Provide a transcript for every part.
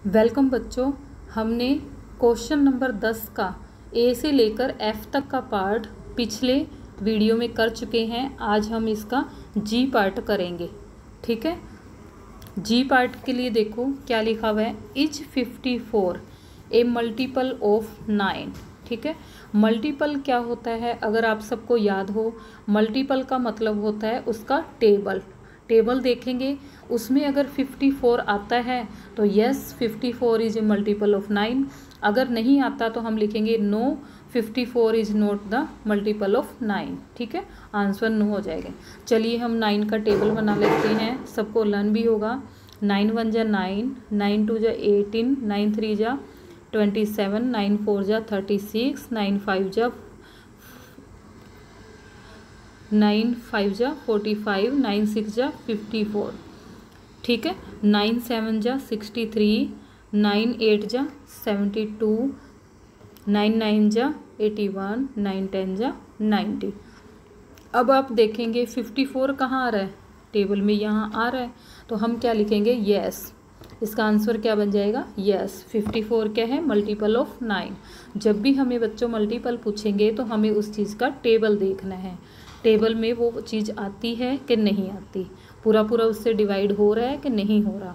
Welcome बच्चों। हमने question number 10 का ए से लेकर एफ तक का पार्ट पिछले वीडियो में कर चुके हैं। आज हम इसका जी पार्ट करेंगे। ठीक है, जी पार्ट के लिए देखो क्या लिखा हुआ है। Is 54 A multiple of 9। ठीक है, मल्टीपल क्या होता है अगर आप सबको याद हो, मल्टीपल का मतलब होता है उसका टेबल देखेंगे, उसमें अगर 54 आता है तो yes 54 is a multiple of 9। अगर नहीं आता तो हम लिखेंगे no 54 is not the multiple of 9। ठीक है, आंसर नो हो जाएगा। चलिए हम 9 का टेबल बना लेते हैं, सबको लर्न भी होगा। 9 1 जा 9, 9 2 जा 18, 9 3 जा 27, 9 4 जा 36, 9 5 जा 9 5 जा 45, 9 6 जा 54। ठीक है, 9 7 जा 63, 9 8 जा 72, 9 9 जा 81, 9 10 जा 90। अब आप देखेंगे 54 कहाँ आ रहा है, टेबल में यहाँ आ रहा है, तो हम क्या लिखेंगे यस। इसका आंसर क्या बन जाएगा यस। 54 क्या है, मल्टीपल ऑफ 9। जब भी हमें बच्चों मल्टीपल पूछेंगे तो हमें उस चीज़ का टेबल देखना है, टेबल में वो चीज़ आती है कि नहीं आती, पूरा उससे डिवाइड हो रहा है कि नहीं हो रहा,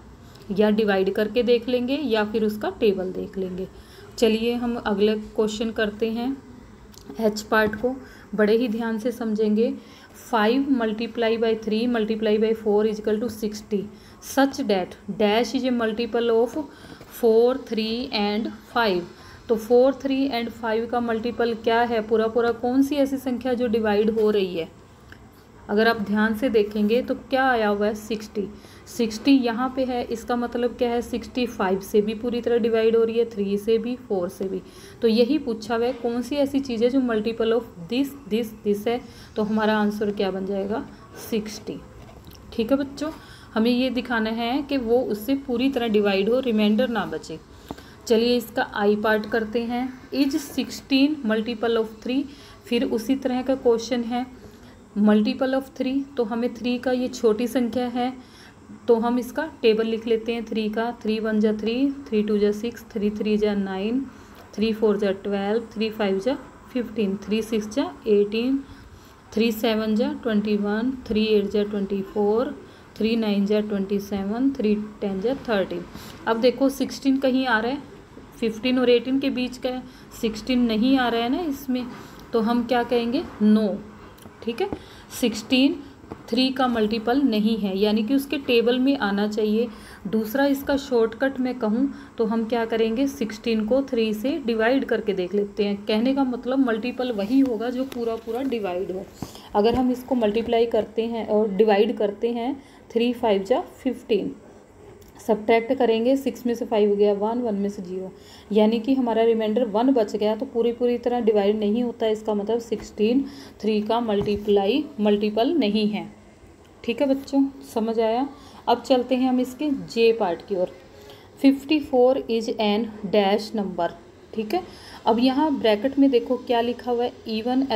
या डिवाइड करके देख लेंगे या फिर उसका टेबल देख लेंगे। चलिए हम अगले क्वेश्चन करते हैं। एच पार्ट को बड़े ही ध्यान से समझेंगे। 5 multiply by 3 multiply by 4 is equal to 60 such that dash is a multiple of 4 3 and 5। तो 4 3 एंड 5 का मल्टीपल क्या है, पूरा कौन सी ऐसी संख्या जो डिवाइड हो रही है। अगर आप ध्यान से देखेंगे तो क्या आया हुआ है 60 यहाँ पे है, इसका मतलब क्या है 65 से भी पूरी तरह डिवाइड हो रही है, 3 से भी 4 से भी। तो यही पूछा हुआ है कौन सी ऐसी चीज़ है जो मल्टीपल ऑफ दिस है, तो हमारा आंसर क्या बन जाएगा 60। ठीक है बच्चों, हमें ये दिखाना है कि वो उससे पूरी तरह डिवाइड हो, रिमाइंडर ना बचे। चलिए इसका आई पार्ट करते हैं। Is 16 multiple of 3। फिर उसी तरह का क्वेश्चन है, मल्टीपल ऑफ 3, तो हमें 3 का ये छोटी संख्या है तो हम इसका टेबल लिख लेते हैं 3 का। 3 1 जा 3, 3 2 जा 6, 3 3 जा 9, 3 4 जा 12, 3 5 जा 15, 3 6 जा 18, 3 7 जा 21, 3 8 जा 24, 3 9 जा 27, 3 10 जा 30। अब देखो 16 कहीं आ रहा है, 15 और 18 के बीच का है, 16 नहीं आ रहा है ना इसमें, तो हम क्या कहेंगे नो। ठीक है, 16 3 का मल्टीपल नहीं है, यानी कि उसके टेबल में आना चाहिए। दूसरा इसका शॉर्टकट मैं कहूँ तो हम क्या करेंगे 16 को 3 से डिवाइड करके देख लेते हैं। कहने का मतलब मल्टीपल वही होगा जो पूरा डिवाइड हो। अगर हम इसको मल्टीप्लाई करते हैं और डिवाइड करते हैं, 3 5 जा 15, सब्ट्रैक्ट करेंगे, 6 में से 5 गया 1, 1 में से 0, यानी कि हमारा रिमाइंडर 1 बच गया। तो पूरी तरह डिवाइड नहीं होता, इसका मतलब 16 3 का मल्टीपल नहीं है। ठीक है बच्चों, समझ आया। अब चलते हैं हम इसके जे पार्ट की ओर। 54 इज एन डैश नंबर। ठीक है, अब यहाँ ब्रैकेट में देखो क्या लिखा हुआ है, इवन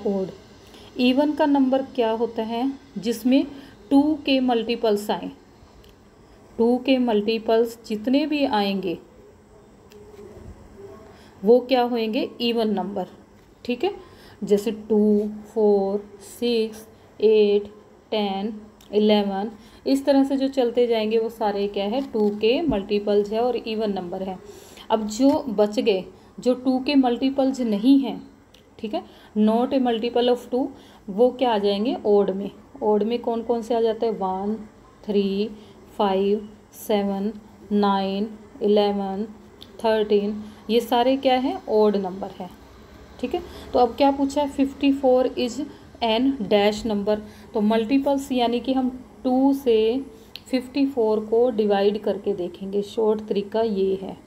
ओड। इवन का नंबर क्या होता है जिसमें 2 के मल्टीपल्स आए, 2 के मल्टीपल्स जितने भी आएंगे वो क्या होंगे इवन नंबर। ठीक है, जैसे 2 4 6 8 10 11 इस तरह से जो चलते जाएंगे वो सारे क्या है 2 के मल्टीपल्स है और इवन नंबर है। अब जो बच गए जो 2 के मल्टीपल्स नहीं हैं, ठीक है, नॉट ए मल्टीपल ऑफ 2, वो क्या आ जाएंगे ओड में। ओड में कौन कौन से आ जाते हैं 1 3 5 7 9 11 13, ये सारे क्या है ओड नंबर है। ठीक है, तो अब क्या पूछा है 54 इज एन डैश नंबर। तो मल्टीपल्स यानी कि हम 2 से 54 को डिवाइड करके देखेंगे। शॉर्ट तरीका ये है,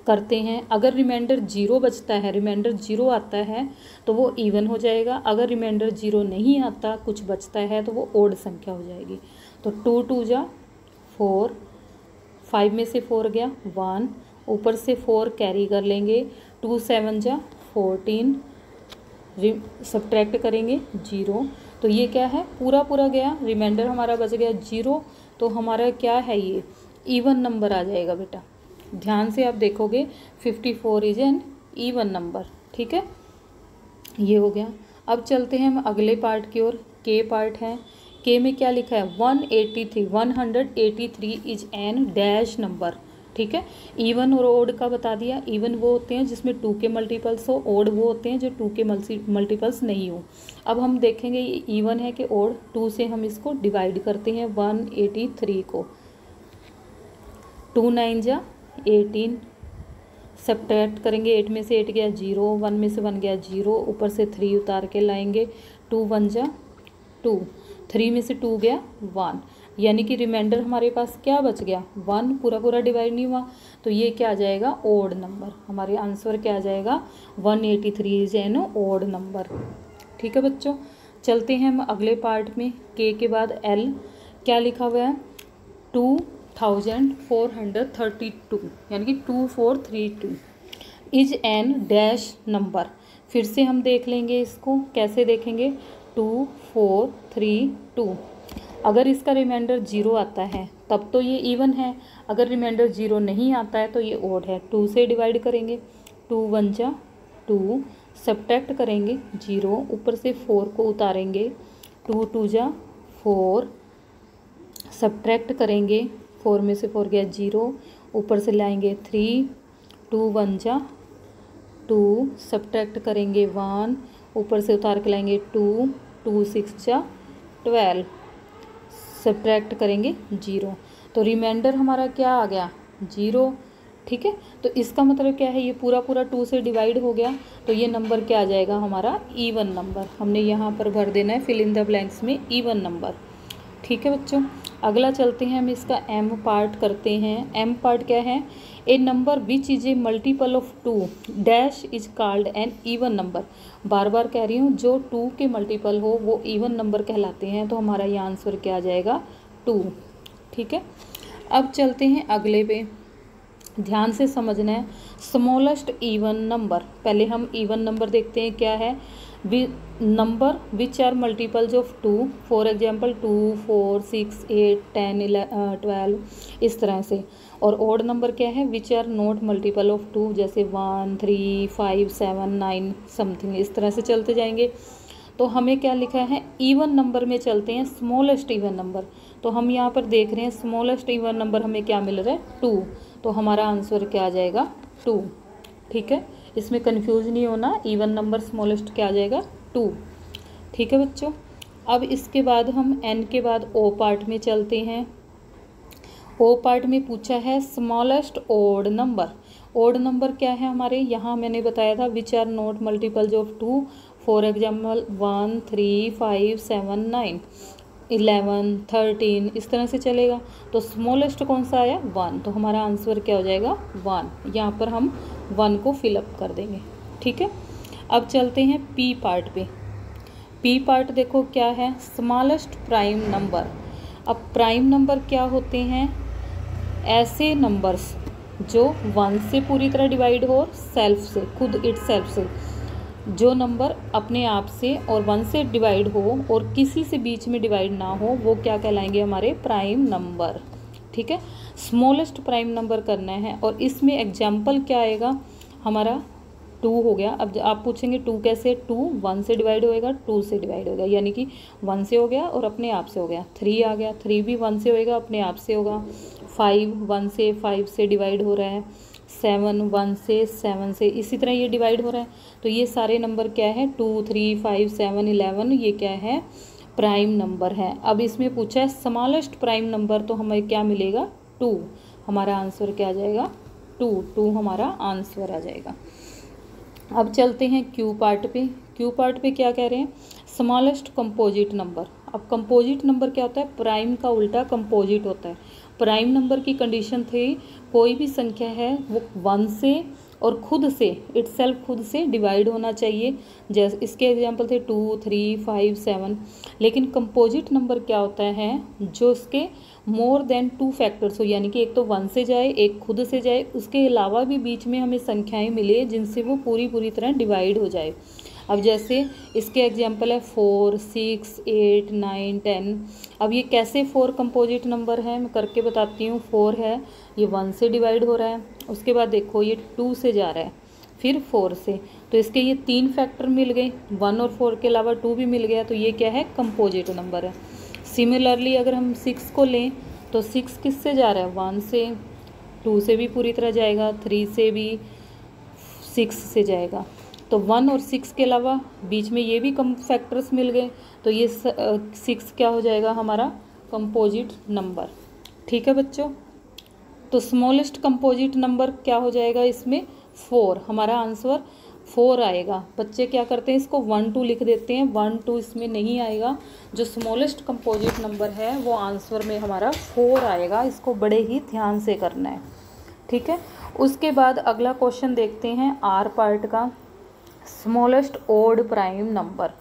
करते हैं। अगर रिमाइंडर 0 बचता है, रिमाइंडर 0 आता है तो वो इवन हो जाएगा। अगर रिमाइंडर 0 नहीं आता, कुछ बचता है, तो वो ओड संख्या हो जाएगी। तो 2 2 जा 4, 5 में से 4 गया 1, ऊपर से 4 कैरी कर लेंगे, 2 7 जा 14, सब्ट्रैक्ट करेंगे 0, तो ये क्या है पूरा गया, रिमाइंडर हमारा बच गया 0, तो हमारा क्या है ये इवन नंबर आ जाएगा बेटा। ध्यान से आप देखोगे 54 इज एन इवन नंबर। ठीक है, ये हो गया। अब चलते हैं हम अगले पार्ट की ओर। के पार्ट है। के में क्या लिखा है 183 इज एन डैश नंबर। ठीक है, इवन और ओड का बता दिया। इवन वो होते हैं जिसमें 2 के मल्टीपल्स हो, ओड वो होते हैं जो 2 के मल्टीपल्स नहीं हो। अब हम देखेंगे ये इवन है कि ओड। 2 से हम इसको डिवाइड करते हैं 183 को। 2 9 जा 18, सब्ट्रैक्ट करेंगे। 8 में से 8 गया 0, 1 में से 1 गया 0, ऊपर से 3 उतार के लाएंगे। 2 1 जा 2, 3 में से 2 गया 1, यानी कि रिमाइंडर हमारे पास क्या बच गया 1। पूरा पूरा डिवाइड नहीं हुआ, तो ये क्या आ जाएगा ओड नंबर। हमारे आंसर क्या आ जाएगा 183 इज एन ओड नंबर। ठीक है बच्चों, चलते हैं हम अगले पार्ट में। के के बाद एल क्या लिखा हुआ है 2432, यानी कि 2432 इज एन डैश नंबर। फिर से हम देख लेंगे इसको, कैसे देखेंगे 2432। अगर इसका रिमाइंडर 0 आता है तब तो ये इवन है, अगर रिमाइंडर 0 नहीं आता है तो ये ओड है। 2 से डिवाइड करेंगे, 2 1 जा 2, सब्ट्रैक्ट करेंगे 0, ऊपर से 4 को उतारेंगे। 2 2 जा 4, सब्ट्रैक्ट करेंगे, 4 में से 4 गया 0, ऊपर से लाएंगे 3, 2 1 जा 2, सब्ट्रैक्ट करेंगे 1, ऊपर से उतार के लाएंगे 2, 2 6 जा 12, सब्ट्रैक्ट करेंगे 0, तो रिमाइंडर हमारा क्या आ गया 0। ठीक है, तो इसका मतलब क्या है ये पूरा पूरा 2 से डिवाइड हो गया, तो ये नंबर क्या आ जाएगा हमारा इवन नंबर। हमने यहाँ पर भर देना है फिल इन द ब्लैंक्स में इवन नंबर। ठीक है बच्चों, अगला चलते हैं हम इसका एम पार्ट करते हैं। एम पार्ट क्या है a number which is a multiple of 2 dash is called an even number. बार बार कह रही हूँ, जो 2 के मल्टीपल हो वो इवन नंबर कहलाते हैं, तो हमारा ये आंसर क्या आ जाएगा 2। ठीक है, अब चलते हैं अगले पे, ध्यान से समझना है। स्मॉलेस्ट इवन नंबर, पहले हम इवन नंबर देखते हैं क्या है। Number which are multiples of 2, for example 2 4 6 8 10 12 इस तरह से। और ओड नंबर क्या है which are not multiple of 2, जैसे 1 3 5 7 9 समथिंग, इस तरह से चलते जाएंगे। तो हमें क्या लिखा है इवन नंबर में चलते हैं स्मॉलेस्ट इवन नंबर। तो हम यहाँ पर देख रहे हैं स्मॉलेस्ट इवन नंबर हमें क्या मिल रहा है 2, तो हमारा आंसर क्या आ जाएगा 2। ठीक है, इसमें कंफ्यूज नहीं होना, इवन नंबर स्मॉलेस्ट क्या आ जाएगा 2। ठीक है बच्चों, अब इसके बाद हम एन के बाद ओ पार्ट में चलते हैं। ओ पार्ट में पूछा है smallest odd number. Odd number क्या है हमारे, यहाँ मैंने बताया था which are not multiples of 2, for example 1 3 5 7 9 11 13 इस तरह से चलेगा। तो स्मॉलेस्ट कौन सा आया 1, तो हमारा आंसर क्या हो जाएगा 1। यहाँ पर हम 1 को फिलअप कर देंगे। ठीक है, अब चलते हैं पी पार्ट पे। पी पार्ट देखो क्या है स्मॉलेस्ट प्राइम नंबर। अब प्राइम नंबर क्या होते हैं, ऐसे नंबर्स जो 1 से पूरी तरह डिवाइड हो, सेल्फ से, खुद इट सेल्फ से। जो नंबर अपने आप से और 1 से डिवाइड हो और किसी से बीच में डिवाइड ना हो, वो क्या कहलाएंगे हमारे प्राइम नंबर। ठीक है, स्मॉलेस्ट प्राइम नंबर करना है, और इसमें एग्जाम्पल क्या आएगा हमारा 2 हो गया। अब आप पूछेंगे 2 कैसे, 2 1 से डिवाइड होएगा, 2 से डिवाइड होगा, यानी कि 1 से हो गया और अपने आप से हो गया। 3 आ गया, 3 भी 1 से होएगा, अपने आप से होगा। 5 1 से 5 से डिवाइड हो रहा है। 7 1 से 7 से, इसी तरह ये डिवाइड हो रहा है। तो ये सारे नंबर क्या है 2 3 5 7 11, ये क्या है प्राइम नंबर है। अब इसमें पूछा है स्मॉलेस्ट प्राइम नंबर, तो हमें क्या मिलेगा 2। हमारा आंसर क्या आ जाएगा 2 हमारा आंसर आ जाएगा। अब चलते हैं क्यू पार्ट पे। क्यू पार्ट पे क्या कह रहे हैं स्मॉलेस्ट कंपोजिट नंबर। अब कंपोजिट नंबर क्या होता है, प्राइम का उल्टा कंपोजिट होता है। प्राइम नंबर की कंडीशन थी कोई भी संख्या है वो 1 से और खुद से इटसेल्फ खुद से डिवाइड होना चाहिए। जैसे इसके एग्जांपल थे 2 3 5 7। लेकिन कंपोजिट नंबर क्या होता है जो इसके मोर देन 2 फैक्टर्स हो, यानी कि एक तो 1 से जाए एक खुद से जाए, उसके अलावा भी बीच में हमें संख्याएं मिले जिनसे वो पूरी तरह डिवाइड हो जाए। अब जैसे इसके एग्जाम्पल है 4, 6, 8, 9, 10। अब ये कैसे 4 कंपोजिट नंबर है मैं करके बताती हूँ। 4 है, ये 1 से डिवाइड हो रहा है, उसके बाद देखो ये 2 से जा रहा है, फिर 4 से, तो इसके ये 3 फैक्टर मिल गए, 1 और 4 के अलावा 2 भी मिल गया, तो ये क्या है, कंपोजिट नंबर है। सिमिलरली अगर हम 6 को लें तो 6 किस से जा रहा है, 1 से, 2 से भी पूरी तरह जाएगा, 3 से भी, 6 से जाएगा, तो 1 और 6 के अलावा बीच में ये भी कम फैक्टर्स मिल गए, तो ये 6 क्या हो जाएगा हमारा कंपोजिट नंबर। ठीक है बच्चों, तो स्मॉलेस्ट कंपोजिट नंबर क्या हो जाएगा इसमें, 4। हमारा आंसर 4 आएगा। बच्चे क्या करते हैं, इसको 1, 2 लिख देते हैं, 1, 2 इसमें नहीं आएगा। जो स्मॉलेस्ट कंपोजिट नंबर है वो आंसर में हमारा 4 आएगा। इसको बड़े ही ध्यान से करना है। ठीक है, उसके बाद अगला क्वेश्चन देखते हैं आर पार्ट का, स्मॉलेस्ट ओड प्राइम नंबर।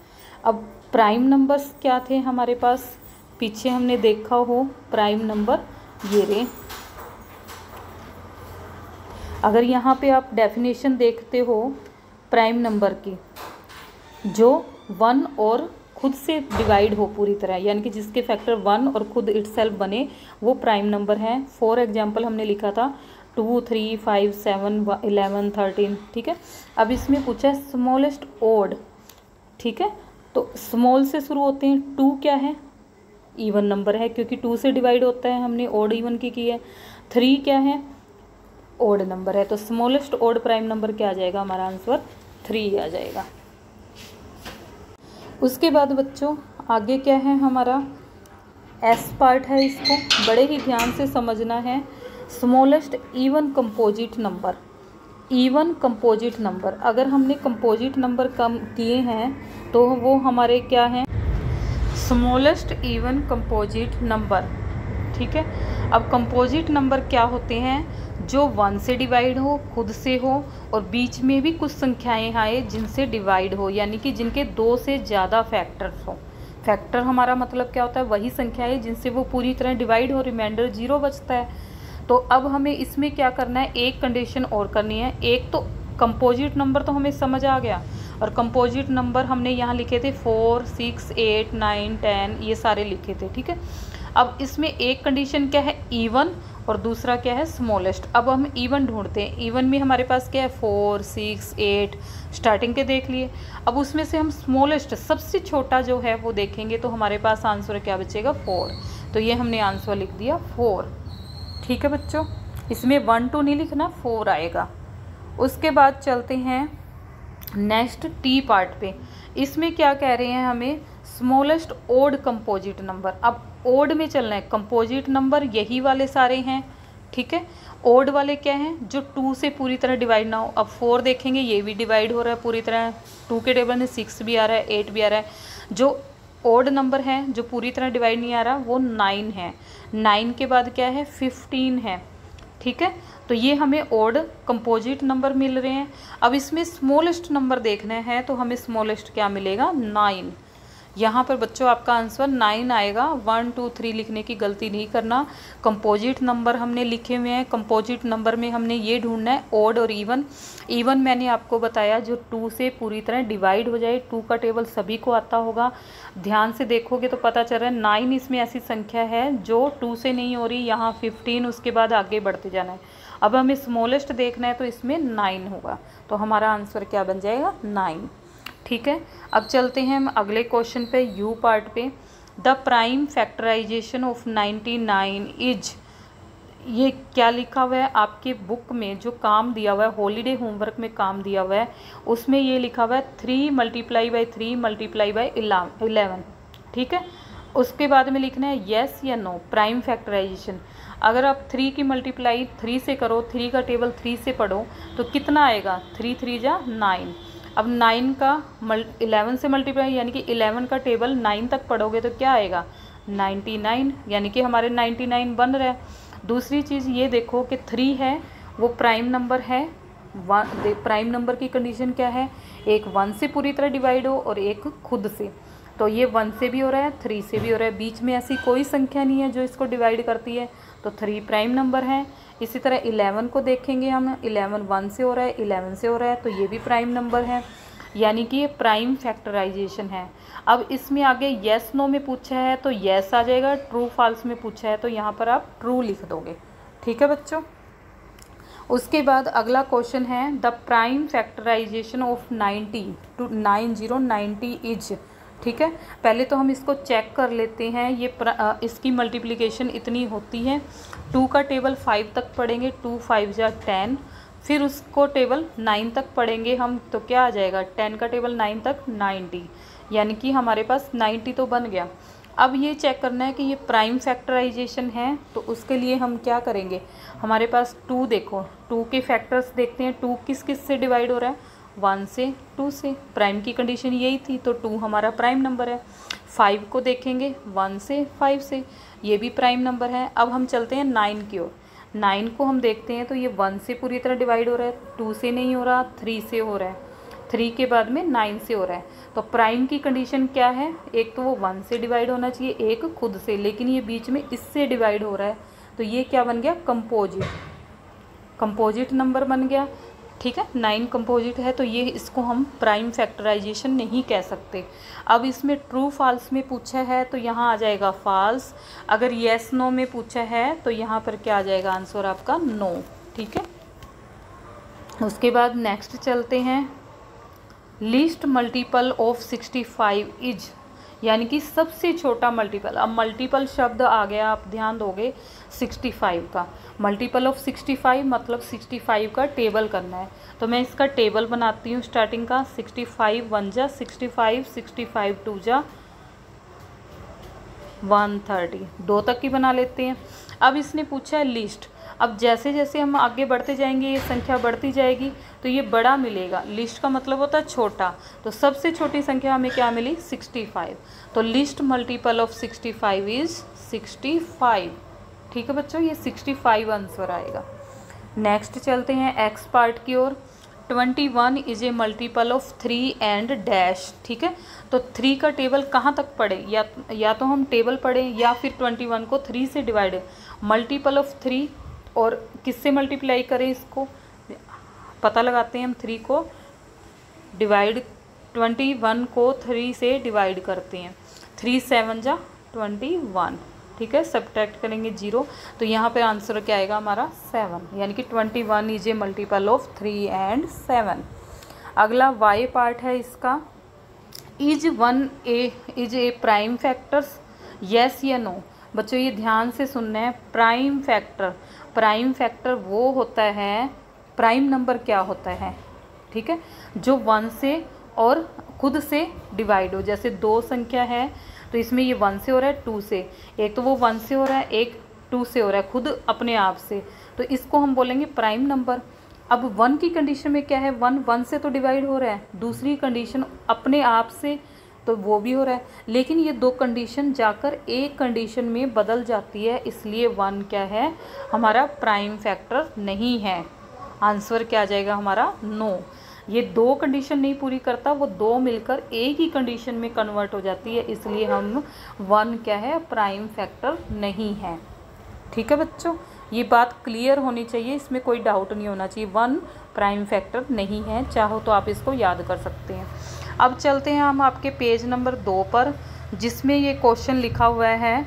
अब प्राइम नंबर्स क्या थे हमारे पास, पीछे हमने देखा हो प्राइम नंबर ये रहे। अगर यहाँ पे आप डेफिनेशन देखते हो प्राइम नंबर की, जो 1 और खुद से डिवाइड हो पूरी तरह, यानी कि जिसके फैक्टर 1 और खुद इटसेल्फ बने, वो प्राइम नंबर है। फॉर एग्जांपल हमने लिखा था 2, 3, 5, 7, 11, 13। ठीक है, अब इसमें पूछा है स्मॉलेस्ट ओड। ठीक है, तो स्मॉल से शुरू होते हैं। 2 क्या है, इवन नंबर है क्योंकि 2 से डिवाइड होता है, हमने ओड इवन की है। 3 क्या है, ओड नंबर है, तो स्मॉलेस्ट ओड प्राइम नंबर क्या आ जाएगा, हमारा आंसर 3 आ जाएगा। उसके बाद बच्चों आगे क्या है हमारा, एस पार्ट है, इसको बड़े ही ध्यान से समझना है। Smallest even composite number. Even composite number, अगर हमने कंपोजिट नंबर कम किए हैं तो वो हमारे क्या हैं, स्मॉलेस्ट इवन कंपोजिट नंबर। ठीक है, अब कंपोजिट नंबर क्या होते हैं, जो 1 से डिवाइड हो, खुद से हो, और बीच में भी कुछ संख्याएं आए जिनसे डिवाइड हो, यानी कि जिनके 2 से ज़्यादा फैक्टर्स हो। फैक्टर हमारा मतलब क्या होता है, वही संख्याएं जिनसे वो पूरी तरह डिवाइड हो, रिमाइंडर 0 बचता है। तो अब हमें इसमें क्या करना है, एक कंडीशन और करनी है। एक तो कंपोजिट नंबर तो हमें समझ आ गया, और कंपोजिट नंबर हमने यहाँ लिखे थे 4, 6, 8, 9, 10, ये सारे लिखे थे। ठीक है, अब इसमें एक कंडीशन क्या है, इवन, और दूसरा क्या है, स्मॉलेस्ट। अब हम इवन ढूंढते हैं। इवन में हमारे पास क्या है, 4, 6, 8 स्टार्टिंग के देख लिए। अब उसमें से हम स्मॉलेस्ट सबसे छोटा जो है वो देखेंगे, तो हमारे पास आंसर क्या बचेगा, 4। तो ये हमने आंसर लिख दिया 4। ठीक है बच्चों, इसमें 1, 2 नहीं लिखना, 4 आएगा। उसके बाद चलते हैं नेक्स्ट टी पार्ट पे। इसमें क्या कह रहे हैं हमें, स्मॉलेस्ट ओड कंपोजिट नंबर। अब ओड में चलना है, कंपोजिट नंबर यही वाले सारे हैं। ठीक है, ओड वाले क्या हैं, जो 2 से पूरी तरह डिवाइड ना हो। अब 4 देखेंगे, ये भी डिवाइड हो रहा है पूरी तरह, 2 के टेबल में 6 भी आ रहा है, 8 भी आ रहा है। जो ओड नंबर है जो पूरी तरह डिवाइड नहीं आ रहा, वो 9 है। 9 के बाद क्या है, 15 है। ठीक है, तो ये हमें ओड कंपोजिट नंबर मिल रहे हैं। अब इसमें स्मॉलेस्ट नंबर देखना है, तो हमें स्मॉलेस्ट क्या मिलेगा, 9। यहाँ पर बच्चों आपका आंसर 9 आएगा। 1, 2, 3 लिखने की गलती नहीं करना। कंपोजिट नंबर हमने लिखे हुए हैं, कंपोजिट नंबर में हमने ये ढूंढना है ओड और इवन। इवन मैंने आपको बताया जो 2 से पूरी तरह डिवाइड हो जाए। 2 का टेबल सभी को आता होगा, ध्यान से देखोगे तो पता चल रहा है 9 इसमें ऐसी संख्या है जो 2 से नहीं हो रही। यहाँ 15, उसके बाद आगे बढ़ते जाना है। अब हमें स्मॉलेस्ट देखना है, तो इसमें 9 होगा, तो हमारा आंसर क्या बन जाएगा, 9। ठीक है, अब चलते हैं हम अगले क्वेश्चन पे, यू पार्ट पे। The prime factorisation of 99 is, ये क्या लिखा हुआ है आपके बुक में, जो काम दिया हुआ है हॉलीडे होमवर्क में काम दिया हुआ है, उसमें ये लिखा हुआ है 3 × 3 × 11। ठीक है, उसके बाद में लिखना है येस या नो, प्राइम फैक्टराइजेशन। अगर आप 3 की मल्टीप्लाई 3 से करो, 3 का टेबल 3 से पढ़ो, तो कितना आएगा, 3 3 जा 9। अब 9 का 11 से मल्टीप्लाई, यानी कि 11 का टेबल 9 तक पढ़ोगे तो क्या आएगा, 99, यानी कि हमारे 99 बन रहा है। दूसरी चीज़ ये देखो कि 3 है वो प्राइम नंबर है। प्राइम नंबर की कंडीशन क्या है, एक 1 से पूरी तरह डिवाइड हो और एक खुद से। तो ये 1 से भी हो रहा है, 3 से भी हो रहा है, बीच में ऐसी कोई संख्या नहीं है जो इसको डिवाइड करती है, तो 3 प्राइम नंबर है। इसी तरह 11 को देखेंगे हम, 11 1 से हो रहा है, 11 से हो रहा है, तो ये भी प्राइम नंबर है। यानी कि ये प्राइम फैक्टराइजेशन है। अब इसमें आगे येस नो में पूछा है तो येस आ जाएगा, ट्रू फॉल्स में पूछा है तो यहाँ पर आप ट्रू लिख दोगे। ठीक है बच्चों। उसके बाद अगला क्वेश्चन है the prime factorisation of 90 is. ठीक है, पहले तो हम इसको चेक कर लेते हैं। ये इसकी मल्टीप्लिकेशन इतनी होती है, 2 का टेबल 5 तक पढ़ेंगे, 2 5 जा 10, फिर उसको टेबल 9 तक पढ़ेंगे हम तो क्या आ जाएगा, 10 का टेबल 9 तक 90, यानी कि हमारे पास 90 तो बन गया। अब ये चेक करना है कि ये प्राइम फैक्टराइजेशन है, तो उसके लिए हम क्या करेंगे, हमारे पास 2 देखो, 2 के फैक्टर्स देखते हैं, 2 किस किस से डिवाइड हो रहा है, 1 से 2 से, प्राइम की कंडीशन यही थी तो 2 हमारा प्राइम नंबर है। 5 को देखेंगे 1 से 5 से, ये भी प्राइम नंबर है। अब हम चलते हैं 9 की ओर, 9 को हम देखते हैं तो ये 1 से पूरी तरह डिवाइड हो रहा है, 2 से नहीं हो रहा, 3 से हो रहा है, 3 के बाद में 9 से हो रहा है। तो प्राइम की कंडीशन क्या है, एक तो वो 1 से डिवाइड होना चाहिए, एक खुद से, लेकिन ये बीच में इससे डिवाइड हो रहा है तो ये क्या बन गया, कंपोजिट नंबर बन गया। ठीक है, 9 कंपोजिट है तो ये इसको हम प्राइम फैक्टराइजेशन नहीं कह सकते। अब इसमें ट्रू फॉल्स में पूछा है तो यहाँ आ जाएगा फॉल्स, अगर येस नो में पूछा है तो यहाँ पर क्या आ जाएगा आंसर आपका नो। ठीक है, उसके बाद नेक्स्ट चलते हैं, लीस्ट मल्टीपल ऑफ 65 इज, यानी कि सबसे छोटा मल्टीपल। अब मल्टीपल शब्द आ गया, आप ध्यान दोगे 65 का, मल्टीपल ऑफ 65 मतलब 65 का टेबल करना है। तो मैं इसका टेबल बनाती हूँ स्टार्टिंग का, 65 1 जा 65, 65 2 जा 130, 2 तक की बना लेते हैं। अब इसने पूछा है लिस्ट, अब जैसे जैसे हम आगे बढ़ते जाएंगे ये संख्या बढ़ती जाएगी तो ये बड़ा मिलेगा, लिस्ट का मतलब होता है छोटा, तो सबसे छोटी संख्या हमें क्या मिली, 65, तो लिस्ट मल्टीपल ऑफ 65 इज 65। ठीक है बच्चों, ये 65 आंसर आएगा। नेक्स्ट चलते हैं एक्स पार्ट की ओर, 21 is a multiple of 3 and dash. ठीक है, तो 3 का टेबल कहाँ तक पढ़े, या तो हम टेबल पढ़ें या फिर 21 को 3 से डिवाइड, मल्टीपल ऑफ 3 और किससे मल्टीप्लाई करें, इसको पता लगाते हैं हम, 3 को डिवाइड, 21 को 3 से डिवाइड करते हैं, 3 7 जा 21। ठीक है, सब्ट्रैक्ट करेंगे 0 तो यहाँ पे आंसर क्या आएगा हमारा 7, यानी कि 21 is a multiple of 3 and 7। अगला वाई पार्ट है इसका, is a prime factors, yes या नो। बच्चों ये ध्यान से सुनना है, प्राइम फैक्टर वो होता है, प्राइम नंबर क्या होता है, ठीक है, जो 1 से और खुद से डिवाइड हो। जैसे 2 संख्या है तो इसमें ये 1 से हो रहा है 2 से, एक तो वो 1 से हो रहा है, एक 2 से हो रहा है खुद अपने आप से, तो इसको हम बोलेंगे प्राइम नंबर। अब 1 की कंडीशन में क्या है, 1 से तो डिवाइड हो रहा है, दूसरी कंडीशन अपने आप से तो वो भी हो रहा है, लेकिन ये 2 कंडीशन जाकर एक कंडीशन में बदल जाती है, इसलिए 1 क्या है हमारा प्राइम फैक्टर नहीं है। आंसर क्या आ जाएगा हमारा नो। ये 2 कंडीशन नहीं पूरी करता, वो 2 मिलकर एक ही कंडीशन में कन्वर्ट हो जाती है, इसलिए हम 1 क्या है प्राइम फैक्टर नहीं है। ठीक है बच्चों, ये बात क्लियर होनी चाहिए, इसमें कोई डाउट नहीं होना चाहिए, 1 प्राइम फैक्टर नहीं है। चाहो तो आप इसको याद कर सकते हैं। अब चलते हैं हम आपके पेज नंबर 2 पर, जिसमें ये क्वेश्चन लिखा हुआ है,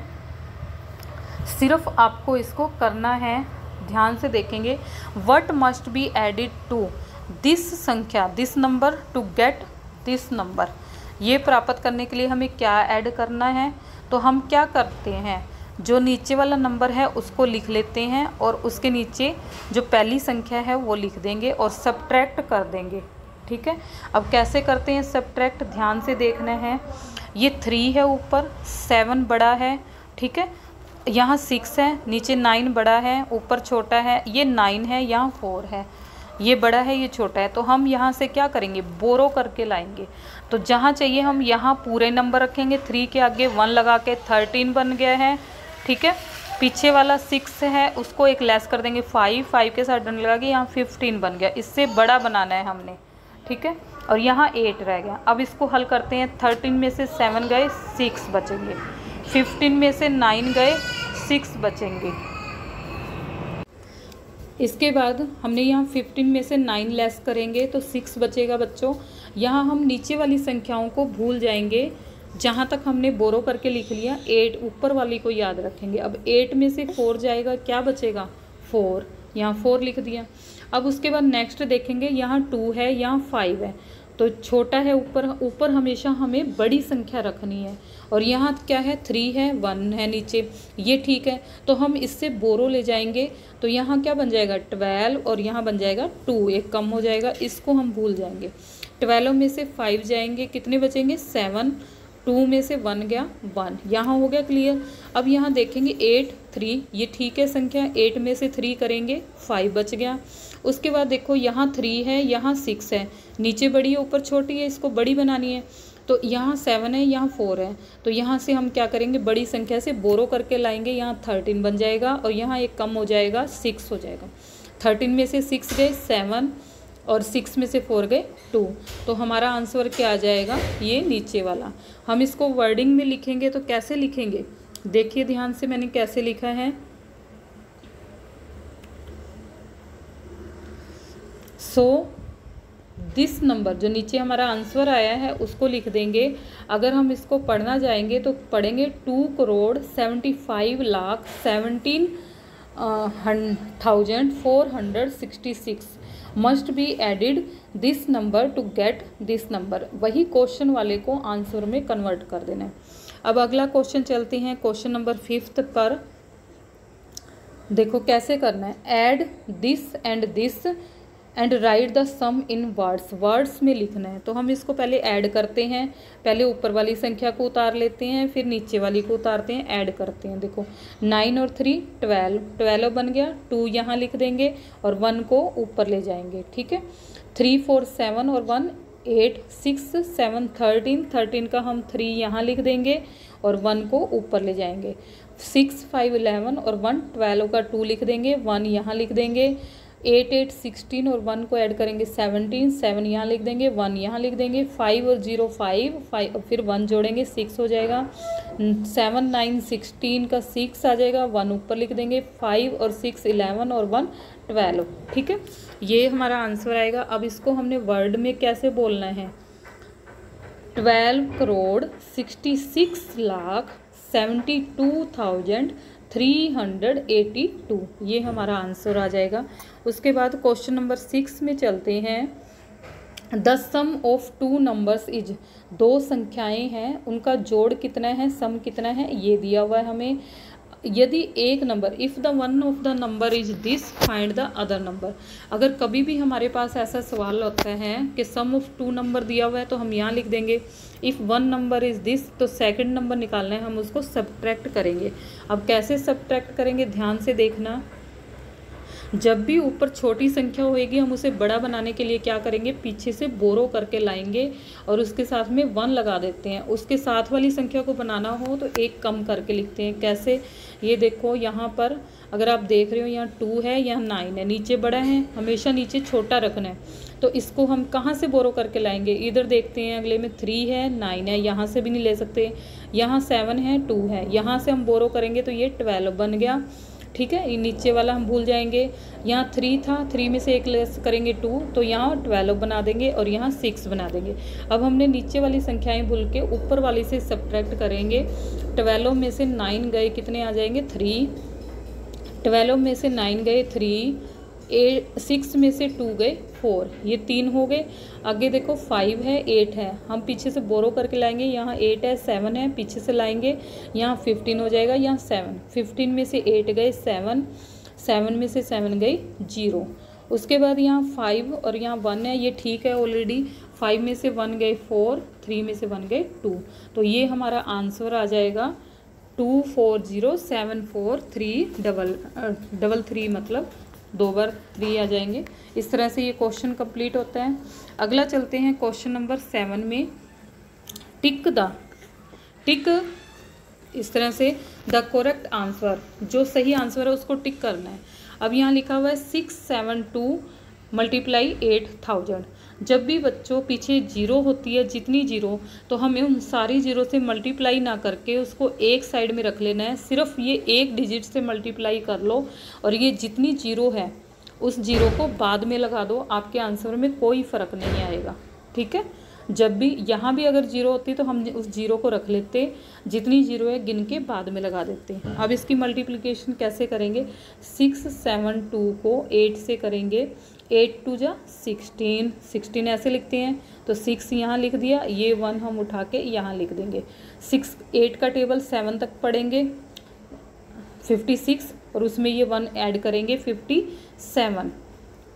सिर्फ आपको इसको करना है, ध्यान से देखेंगे, what must be added to this संख्या, this number to get this number. ये प्राप्त करने के लिए हमें क्या ऐड करना है, तो हम क्या करते हैं, जो नीचे वाला नंबर है उसको लिख लेते हैं और उसके नीचे जो पहली संख्या है वो लिख देंगे और सब्ट्रैक्ट कर देंगे। ठीक है, अब कैसे करते हैं सब्ट्रैक्ट, ध्यान से देखना है। ये 3 है, ऊपर 7 बड़ा है, ठीक है, यहाँ 6 है, नीचे 9 बड़ा है, ऊपर छोटा है, ये 9 है, यहाँ 4 है, ये बड़ा है ये छोटा है, तो हम यहाँ से क्या करेंगे, बोरो करके लाएंगे। तो जहाँ चाहिए हम यहाँ पूरे नंबर रखेंगे, 3 के आगे 1 लगा के 13 बन गया है। ठीक है, पीछे वाला 6 है उसको एक लेस कर देंगे 5 के साथ डन लगा के यहाँ 15 बन गया, इससे बड़ा बनाना है हमने। ठीक है, और यहाँ 8 रह गया। अब इसको हल करते हैं, 13 में से 7 गए 6 बचेंगे, 15 में से 9 गए 6 बचेंगे। इसके बाद हमने यहाँ 15 में से 9 लेस करेंगे तो 6 बचेगा बच्चों। यहाँ हम नीचे वाली संख्याओं को भूल जाएंगे, जहाँ तक हमने बोरो करके लिख लिया 8, ऊपर वाली को याद रखेंगे। अब 8 में से 4 जाएगा, क्या बचेगा 4, यहाँ 4 लिख दिया। अब उसके बाद नेक्स्ट देखेंगे, यहाँ 2 है, यहाँ 5 है, तो छोटा है ऊपर हमेशा हमें बड़ी संख्या रखनी है। और यहाँ क्या है 3 है, 1 है नीचे, ये ठीक है। तो हम इससे बोरो ले जाएंगे तो यहाँ क्या बन जाएगा 12 और यहाँ बन जाएगा 2, एक कम हो जाएगा, इसको हम भूल जाएंगे। 12 में से 5 जाएंगे, कितने बचेंगे 7, 2 में से 1 गया 1, यहाँ हो गया क्लियर। अब यहाँ देखेंगे 8, 3, ये ठीक है संख्या, 8 में से 3 करेंगे 5 बच गया। उसके बाद देखो यहाँ 3 है, यहाँ 6 है, नीचे बड़ी है ऊपर छोटी है, इसको बड़ी बनानी है। तो यहाँ 7 है, यहाँ 4 है, तो यहाँ से हम क्या करेंगे बड़ी संख्या से बोरो करके लाएंगे, यहाँ 13 बन जाएगा और यहाँ एक कम हो जाएगा 6 हो जाएगा। 13 में से 6 गए 7 और 6 में से 4 गए 2, तो हमारा आंसर क्या आ जाएगा ये नीचे वाला। हम इसको वर्डिंग में लिखेंगे तो कैसे लिखेंगे, देखिए ध्यान से मैंने कैसे लिखा है। सो दिस नंबर, जो नीचे हमारा आंसर आया है उसको लिख देंगे। अगर हम इसको पढ़ना जाएंगे तो पढ़ेंगे 2,75,17,466 must be added this number to get this number. वही क्वेश्चन वाले को आंसर में कन्वर्ट कर देना है। अब अगला क्वेश्चन चलते हैं, क्वेश्चन नंबर 5 पर। देखो कैसे करना है, add this and write the sum in words. Words में लिखना है, तो हम इसको पहले ऐड करते हैं, पहले ऊपर वाली संख्या को उतार लेते हैं, फिर नीचे वाली को उतारते हैं, ऐड करते हैं। देखो 9 और 3 12, 12 बन गया, 2 यहाँ लिख देंगे और 1 को ऊपर ले जाएंगे, ठीक है। 3 4 7 और 1 8, 6 7 13, 13 का हम 3 यहाँ लिख देंगे और 1 को ऊपर ले जाएंगे। 6 5 11 और 1 12 का 2 लिख देंगे, 1 यहाँ लिख देंगे। 8 8 16 और 1 को ऐड करेंगे 17, 7 यहाँ लिख देंगे, 1 यहाँ लिख देंगे। 5 और 0 5, फिर 1 जोड़ेंगे 6 हो जाएगा। 7 9 16 का 6 आ जाएगा, 1 ऊपर लिख देंगे। 5 और 6 11 और 1 12, ठीक है, ये हमारा आंसर आएगा। अब इसको हमने वर्ड में कैसे बोलना है, 12,66,72,382, ये हमारा आंसर आ जाएगा। उसके बाद क्वेश्चन नंबर 6 में चलते हैं। The sum of 2 numbers is, 2 संख्याएं हैं उनका जोड़ कितना है, सम कितना है, ये दिया हुआ है हमें। यदि एक number, if the one of the number is this find the other number. अगर कभी भी हमारे पास ऐसा सवाल होता है कि सम ऑफ 2 नंबर दिया हुआ है तो हम यहाँ लिख देंगे इफ़ 1 नंबर इज़ दिस, तो सेकंड नंबर निकालना है, हम उसको सब्ट्रैक्ट करेंगे। अब कैसे सब्ट्रैक्ट करेंगे ध्यान से देखना। जब भी ऊपर छोटी संख्या होएगी हम उसे बड़ा बनाने के लिए क्या करेंगे, पीछे से बोरो करके लाएंगे और उसके साथ में 1 लगा देते हैं। उसके साथ वाली संख्या को बनाना हो तो 1 कम करके लिखते हैं। कैसे, ये देखो यहाँ पर अगर आप देख रहे हो यहाँ 2 है, यहाँ 9 है, नीचे बड़ा है, हमेशा नीचे छोटा रखना है। तो इसको हम कहाँ से बोरो करके लाएंगे, इधर देखते हैं, अगले में 3 है 9 है, यहाँ से भी नहीं ले सकते। यहाँ 7 है 2 है, यहाँ से हम बोरो करेंगे तो ये 12 बन गया, ठीक है। ये नीचे वाला हम भूल जाएंगे। यहाँ 3 था, 3 में से 1 लेस करेंगे 2, तो यहाँ 12 बना देंगे और यहाँ 6 बना देंगे। अब हमने नीचे वाली संख्याएं भूल के ऊपर वाली से सब्ट्रैक्ट करेंगे। 12 में से 9 गए, कितने आ जाएंगे 3। 12 में से 9 गए 3, 6 में से 2 गए 4, ये 3 हो गए। आगे देखो 5 है 8 है, हम पीछे से बोरो करके लाएंगे। यहाँ 8 है 7 है, पीछे से लाएंगे, यहाँ 15 हो जाएगा, यहाँ 7। 15 में से 8 गए 7, 7 में से 7 गई 0। उसके बाद यहाँ 5 और यहाँ 1 है, ये ठीक है ऑलरेडी। 5 में से 1 गए 4, 3 में से 1 गए 2, तो ये हमारा आंसर आ जाएगा 240743333, मतलब 2 बार 3 आ जाएंगे। इस तरह से ये क्वेश्चन कंप्लीट होता है। अगला चलते हैं क्वेश्चन नंबर 7 में। टिक इस तरह से द करेक्ट आंसर, जो सही आंसर है उसको टिक करना है। अब यहाँ लिखा हुआ है 672 मल्टीप्लाई 8000। जब भी बच्चों पीछे 0 होती है, जितनी 0, तो हमें उन सारी 0 से मल्टीप्लाई ना करके उसको एक साइड में रख लेना है। सिर्फ ये एक डिजिट से मल्टीप्लाई कर लो और ये जितनी 0 है उस जीरो को बाद में लगा दो, आपके आंसर में कोई फ़र्क नहीं आएगा। ठीक है, जब भी यहाँ भी अगर जीरो होती तो हम उस जीरो को रख लेते, जितनी जीरो है गिन के बाद में लगा देते। अब इसकी मल्टीप्लिकेशन कैसे करेंगे, 6 7 2 को 8 से करेंगे, 8 2 जा 16, 16 ऐसे लिखते हैं तो 6 यहाँ लिख दिया, ये 1 हम उठा के यहाँ लिख देंगे। 6 8 का टेबल 7 तक पढ़ेंगे 56, और उसमें ये 1 ऐड करेंगे 57,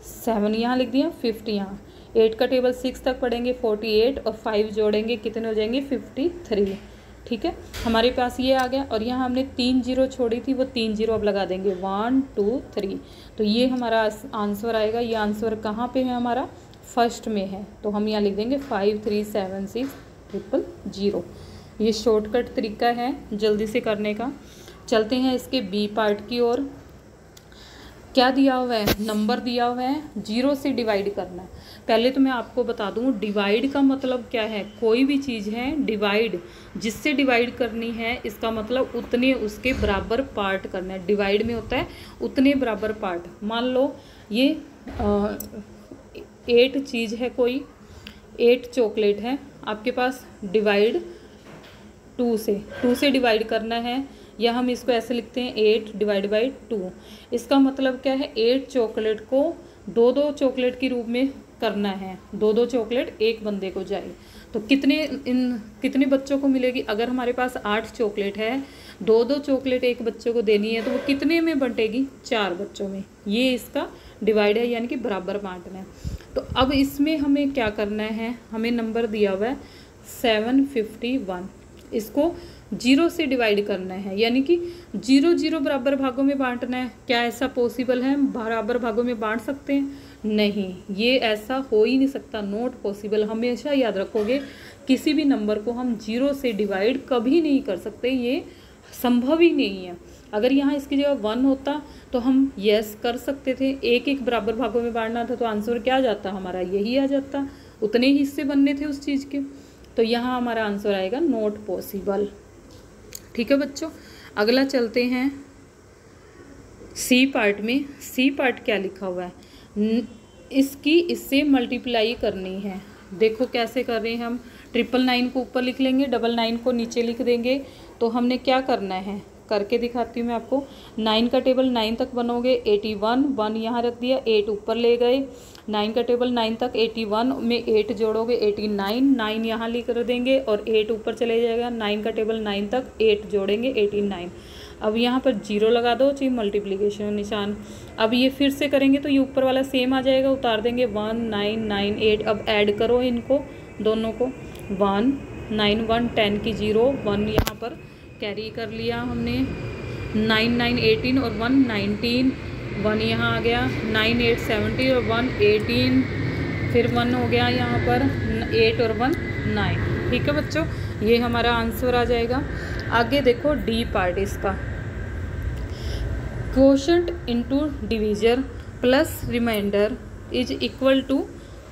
7 यहाँ लिख दिया, 50 यहाँ। 8 का टेबल 6 तक पढ़ेंगे 48, और 5 जोड़ेंगे कितने हो जाएंगे 53। ठीक है, हमारे पास ये आ गया। और यहाँ हमने 3 जीरो छोड़ी थी, वो 3 जीरो अब लगा देंगे 1 2 3, तो ये हमारा आंसर आएगा। ये आंसर कहाँ पे है हमारा, फर्स्ट में है, तो हम यहाँ लिख देंगे 5376000। ये शॉर्टकट तरीका है जल्दी से करने का। चलते हैं इसके बी पार्ट की ओर। क्या दिया हुआ है, नंबर दिया हुआ है, जीरो से डिवाइड करना है। पहले तो मैं आपको बता दूं डिवाइड का मतलब क्या है। कोई भी चीज़ है डिवाइड, जिससे डिवाइड करनी है इसका मतलब उतने उसके बराबर पार्ट करना है। डिवाइड में होता है उतने बराबर पार्ट। मान लो ये 8 चीज़ है, कोई 8 चॉकलेट है आपके पास, डिवाइड 2 से डिवाइड करना है, या हम इसको ऐसे लिखते हैं 8 डिवाइड बाई 2। इसका मतलब क्या है, 8 चॉकलेट को 2-2 चॉकलेट के रूप में करना है, 2-2 चॉकलेट एक बंदे को जाए, तो कितने बच्चों को मिलेगी। अगर हमारे पास 8 चॉकलेट है, 2-2 चॉकलेट एक बच्चे को देनी है, तो वो कितने में बंटेगी, 4 बच्चों में। ये इसका डिवाइड है, यानी कि बराबर बांटना है। तो अब इसमें हमें क्या करना है, हमें नंबर दिया हुआ है 751, इसको जीरो से डिवाइड करना है, यानी कि 0 बराबर भागों में बांटना है। क्या ऐसा पॉसिबल है, बराबर भागों में बांट सकते हैं, नहीं, ये ऐसा हो ही नहीं सकता, नॉट पॉसिबल। हमेशा याद रखोगे किसी भी नंबर को हम 0 से डिवाइड कभी नहीं कर सकते, ये संभव ही नहीं है। अगर यहाँ इसकी जगह 1 होता तो हम यस कर सकते थे, एक बराबर भागों में बांटना था, तो आंसर क्या आ जाता हमारा, यही आ जाता, उतने ही हिस्से बनने थे उस चीज़ के। तो यहाँ हमारा आंसर आएगा नॉट पॉसिबल। ठीक है बच्चों, अगला चलते हैं सी पार्ट में। सी पार्ट क्या लिखा हुआ है, इसकी इससे मल्टीप्लाई करनी है। देखो कैसे कर रहे हैं हम, 999 को ऊपर लिख लेंगे, 99 को नीचे लिख देंगे। तो हमने क्या करना है, करके दिखाती हूँ मैं आपको। 9 का टेबल 9 तक बनोगे, 81 1 यहाँ रख दिया, 8 ऊपर ले गए। 9 का टेबल 9 तक, 81 में 8 जोड़ोगे 89, 9 यहाँ लिख देंगे और 8 ऊपर चले जाएगा। 9 का टेबल 9 तक, 8 जोड़ेंगे 89। अब यहाँ पर 0 लगा दो, चाहिए मल्टीप्लिकेशन निशान। अब ये फिर से करेंगे तो ये ऊपर वाला सेम आ जाएगा, उतार देंगे 1 9 9 8। अब ऐड करो इनको दोनों को, 1 9 1 10 की 0 1 यहाँ पर कैरी कर लिया हमने। 9 9 18 और 1 19, 1 यहाँ आ गया। 9 8 70 और 1 18, फिर 1 हो गया यहाँ पर, 8 और 1 9। ठीक है बच्चों, ये हमारा आंसर आ जाएगा। आगे देखो डी पार्ट इसका, quotient into divisor plus remainder is equal to,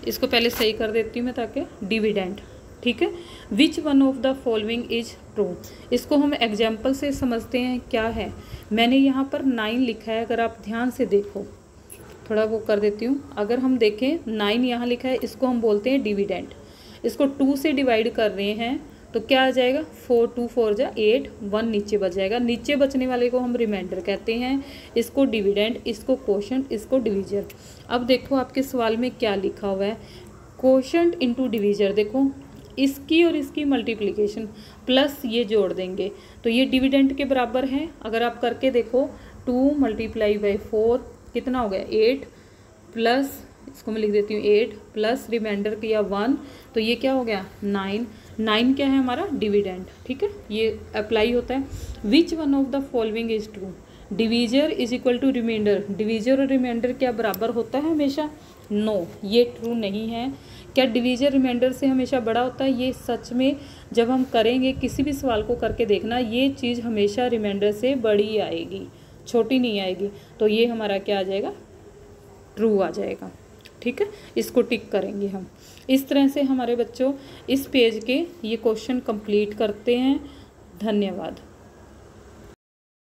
इसको पहले सही कर देती हूँ मैं ताकि, डिविडेंड। ठीक है, which one of the following is true. इसको हम एग्जाम्पल से समझते हैं क्या है। मैंने यहाँ पर 9 लिखा है, अगर आप ध्यान से देखो, थोड़ा वो कर देती हूँ। अगर हम देखें 9 यहाँ लिखा है, इसको हम बोलते हैं डिविडेंड। इसको 2 से डिवाइड कर रहे हैं तो क्या आ जाएगा, 4 2 4 जा 8, 1 नीचे बच जाएगा। नीचे बचने वाले को हम रिमाइंडर कहते हैं, इसको डिविडेंड, इसको क्वोशंट, इसको डिवीजर। अब देखो आपके सवाल में क्या लिखा हुआ है, क्वोशंट इनटू डिवीजर। देखो इसकी और इसकी मल्टीप्लिकेशन प्लस ये जोड़ देंगे तो ये डिविडेंड के बराबर है। अगर आप करके देखो, 2 मल्टीप्लाई बाई 4 कितना हो गया, 8 प्लस, इसको मैं लिख देती हूँ 8 प्लस रिमाइंडर किया 1, तो ये क्या हो गया 9। 9 क्या है हमारा, डिविडेंड। ठीक है, ये अप्लाई होता है। Which one of the following is true, divisor is equal to remainder. Divisor और रिमाइंडर क्या बराबर होता है हमेशा, नो, ये ट्रू नहीं है। क्या डिवीजर रिमाइंडर से हमेशा बड़ा होता है, ये सच में जब हम करेंगे किसी भी सवाल को करके देखना, ये चीज़ हमेशा रिमाइंडर से बड़ी आएगी, छोटी नहीं आएगी। तो ये हमारा क्या आ जाएगा, ट्रू आ जाएगा। ठीक है, इसको टिक करेंगे हम। इस तरह से हमारे बच्चों इस पेज के ये क्वेश्चन कंप्लीट करते हैं। धन्यवाद।